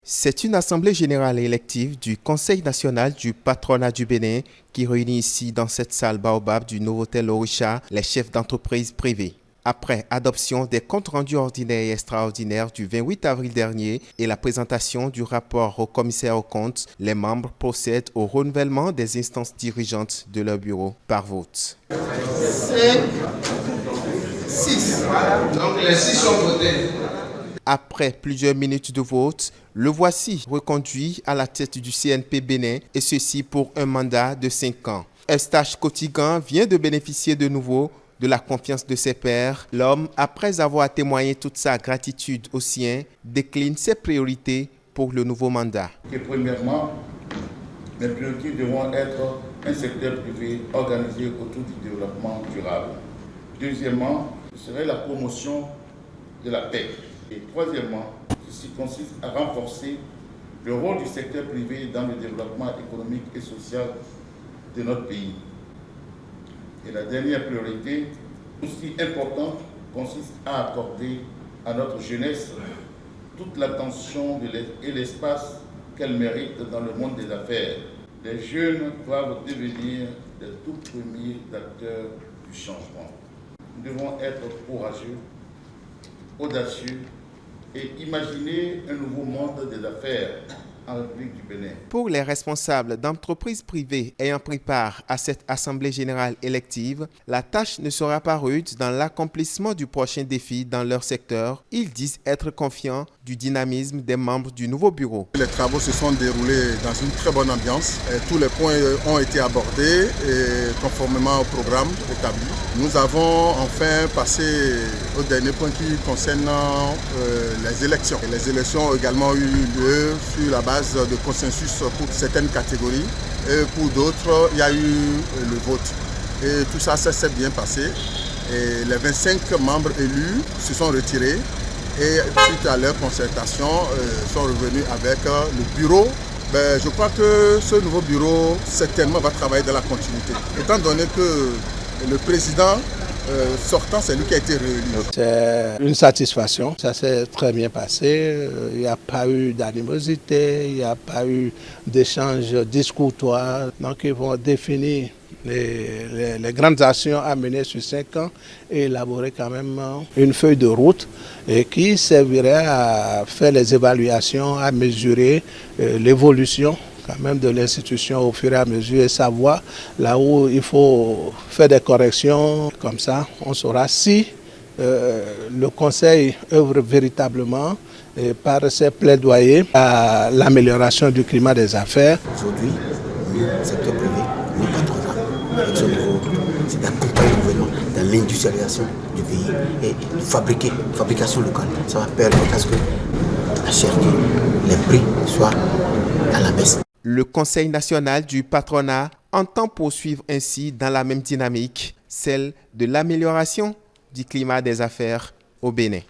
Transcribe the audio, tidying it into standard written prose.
C'est une assemblée générale élective du Conseil national du patronat du Bénin qui réunit ici dans cette salle Baobab du Novotel Orisha les chefs d'entreprises privées. Après adoption des comptes rendus ordinaires et extraordinaires du 28 avril dernier et la présentation du rapport au commissaire aux comptes, les membres procèdent au renouvellement des instances dirigeantes de leur bureau par vote. 5, 6. Donc les 6 sont votés. Après plusieurs minutes de vote, le voici reconduit à la tête du CNP Bénin et ceci pour un mandat de 5 ans. Eustache Kotigan vient de bénéficier de nouveau de la confiance de ses pairs. L'homme, après avoir témoigné toute sa gratitude aux siens, décline ses priorités pour le nouveau mandat. Et premièrement, mes priorités devront être un secteur privé organisé autour du développement durable. Deuxièmement, ce serait la promotion de la paix. Et troisièmement, ceci consiste à renforcer le rôle du secteur privé dans le développement économique et social de notre pays. Et la dernière priorité, aussi importante, consiste à accorder à notre jeunesse toute l'attention et l'espace qu'elle mérite dans le monde des affaires. Les jeunes doivent devenir les tout premiers acteurs du changement. Nous devons être courageux, audacieux et imaginer un nouveau monde des affaires en République du Bénin. Pour les responsables d'entreprises privées ayant pris part à cette Assemblée générale élective, la tâche ne sera pas rude dans l'accomplissement du prochain défi dans leur secteur. Ils disent être confiants du dynamisme des membres du nouveau bureau. Les travaux se sont déroulés dans une très bonne ambiance. Tous les points ont été abordés et conformément au programme établi. Nous avons enfin passé au dernier point qui concerne les élections. Les élections ont également eu lieu sur la base de consensus pour certaines catégories et pour d'autres, il y a eu le vote. Et tout ça s'est bien passé. Et les 25 membres élus se sont retirés et suite à leur concertation, sont revenus avec le bureau. Je crois que ce nouveau bureau certainement va travailler dans la continuité. Étant donné que le président sortant, c'est lui qui a été réélu. C'est une satisfaction, ça s'est très bien passé, il n'y a pas eu d'animosité, il n'y a pas eu d'échange discourtois. Donc ils vont définir les grandes actions à mener sur 5 ans et élaborer quand même une feuille de route et qui servirait à faire les évaluations, à mesurer l'évolution quand même de l'institution au fur et à mesure et savoir là où il faut faire des corrections. Comme ça, on saura si le Conseil œuvre véritablement par ses plaidoyers à l'amélioration du climat des affaires. Aujourd'hui, le secteur privé, le patronat, avec son niveau, c'est d'accompagner le gouvernement dans l'industrialisation du pays et fabrication locale. Ça va permettre à ce que la cherté, les prix soient à la baisse. Le Conseil national du patronat entend poursuivre ainsi dans la même dynamique, celle de l'amélioration du climat des affaires au Bénin.